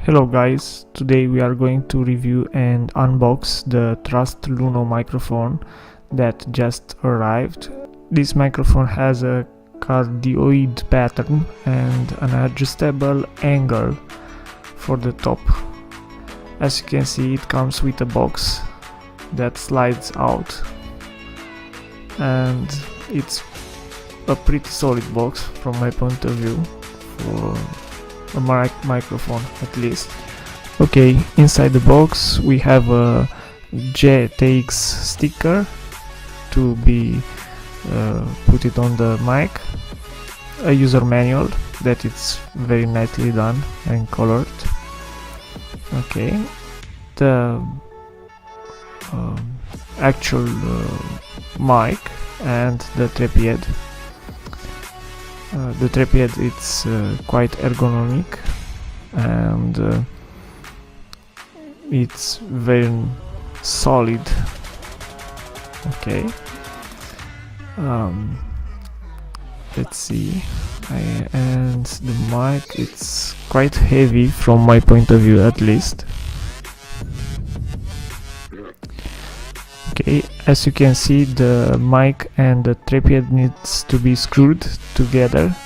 Hello guys, today we are going to review and unbox the Trust Luno microphone that just arrived. This microphone has a cardioid pattern and an adjustable angle for the top. As you can see, it comes with a box that slides out, and it's a pretty solid box from my point of view for a microphone at least. Okay, inside the box we have a GTX sticker to be put it on the mic, a user manual that it's very nicely done and colored. Okay, the actual mic and the tripod. The tripod it's quite ergonomic and it's very solid. Okay, let's see. And the mic it's quite heavy from my point of view at least. Okay, as you can see, the mic and the tripod needs to be screwed together,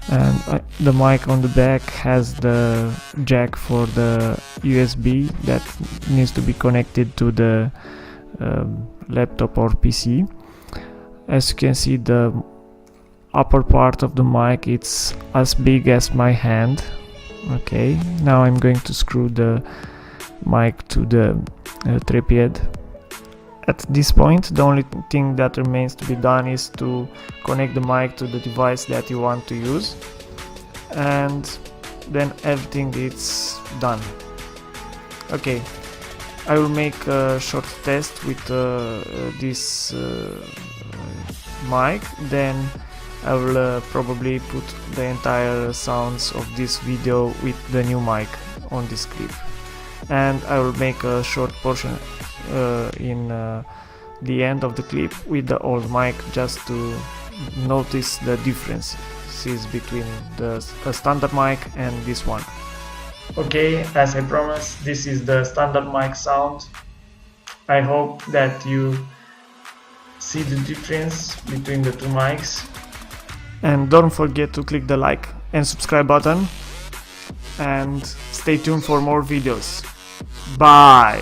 and the mic on the back has the jack for the USB that needs to be connected to the laptop or PC. As you can see, the upper part of the mic it's as big as my hand. Okay, now I'm going to screw the mic to the tripod. At this point, the only thing that remains to be done is to connect the mic to the device that you want to use, and then everything is done. Okay, I will make a short test with this mic, then I will probably put the entire sounds of this video with the new mic on this clip, and I will make a short portion in the end of the clip with the old mic, just to notice the differences between the standard mic and this one. Okay, as I promised, this is the standard mic sound. I hope that you see the difference between the two mics, and don't forget to click the like and subscribe button, and stay tuned for more videos. Bye.